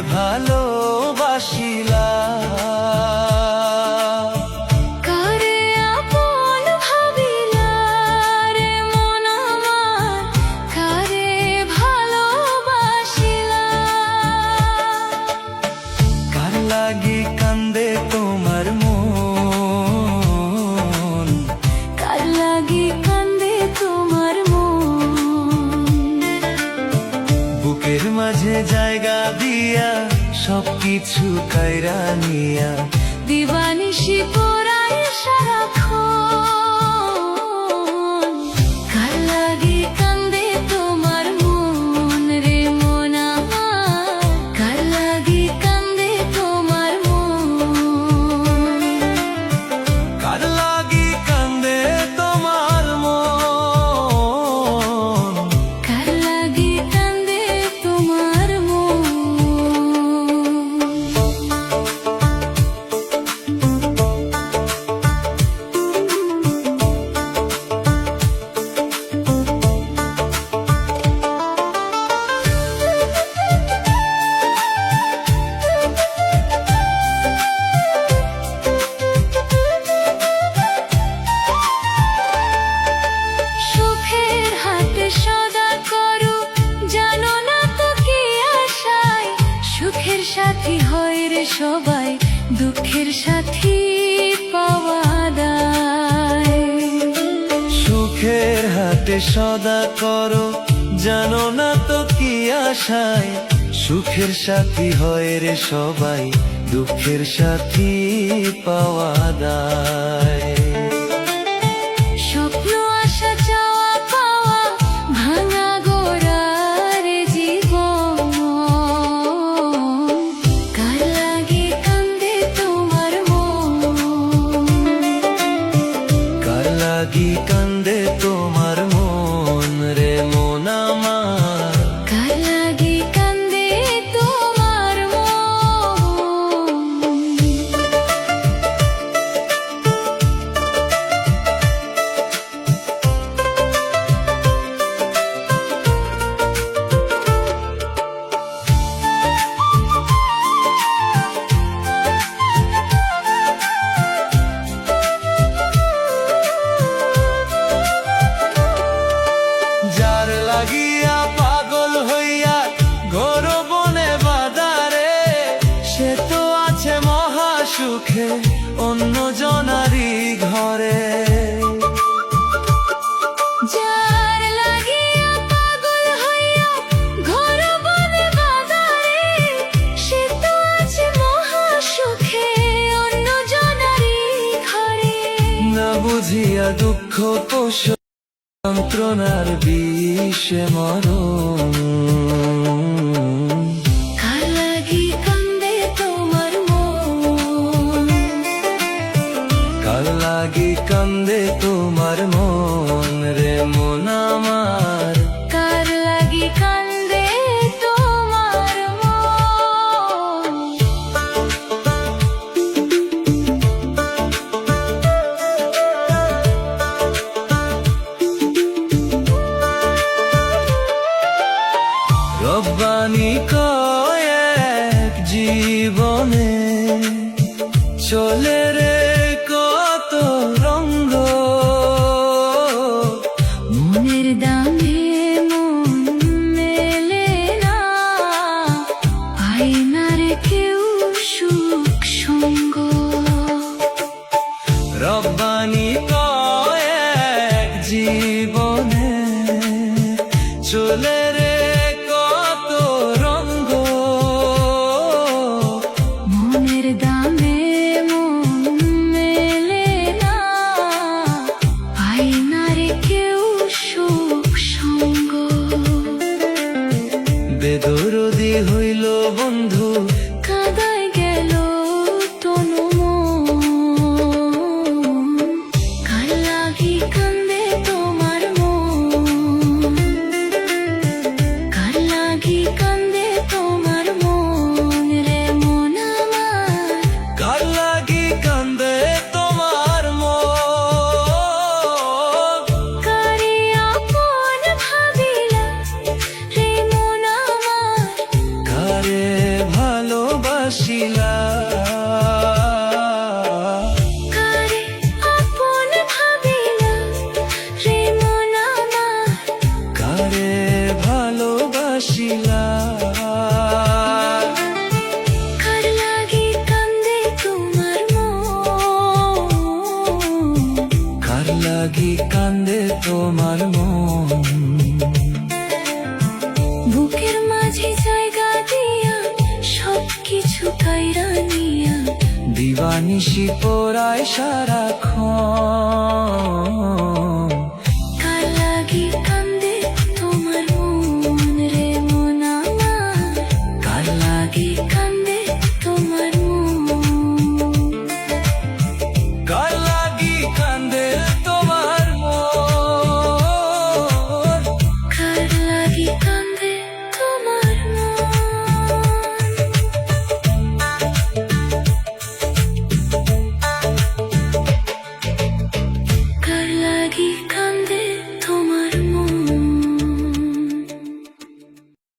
ভালোবাসিলা, কারে আপন ভাবিলা রে মন আমার, কারে ভালোবাসিলা। কার লাগি কান্দে তোমার মন, কার লাগি কান্দে তোমার মন। বুকের মাঝে জায়গা দিয়া সবকিছু কাইরা নিয়া, দিবানিশি পোড়ায় সারাক্ষণ। কার লাগি কান্দে তোমার মন রে মন আমার, কার লাগি কান্দে তোমার মন। কার লাগি কান্দে তোমার মন, কার লাগি কান্দে তোমার মন। সুখের হাতে সদা করো, জানো না তো কি আশায়। সুখের সাথী হয় রে সবাই, দুঃখের সাথী পাওয়া দায়। সুখের হাতে সদা করো, জানো না তো কি আশায়। সুখের সাথী হয় রে সবাই, দুঃখের সাথী পাওয়া দায়। স্বপ্ন আশা চাওয়া পাওয়া, ভাঙা গোড়ার জীবন। কার লাগি কান্দে তোমার মন, কার লাগি কান্দে তোমার মন রে মন আমার, কার লাগি কান্দে তোমার মন। যার লাগিয়া পাগল হইয়া ঘোর বনে বাদারে, সে তো আছে মহা সুখে অন্য জনারি ঘরে। যার লাগিয়া পাগল হইয়া ঘর বনে বাজারে, সে তো আছে মহা সুখে অন্য জনারি ঘরে। না বুঝিয়া দুঃখ পোষ যন্ত্রণার বিষে মরণ, কার লাগি কান্দে তোমার মন, কার লাগি কান্দে তোমার মন রে মন আমার, কার লাগি কান্দে তোমার মন। রব্বানি কয়েক জীবনে চলে রে কত রঙ্গ, মনের দামে মন মেলে না, পায় না রে কেউ সুখ সঙ্গ। রব্বানি কয়েক জীবনে চলে রে কত রঙ্গ, মনের দামে মন মেলে না, পায় না রে কেউ সুখ সঙ্গ। বেদরদি হইল বন্ধু, কাদায় গেল তনু মন, কার লাগি কান্দে তোমার মন, কার লাগি কান্দে তোমার মন রে মন আমার, কার লাগি কান্দে তোমার মন, কারে আপন ভাবিলা রে মন আমার, কারে ভালো নিশি পোড়ায় সারাক্ষণ।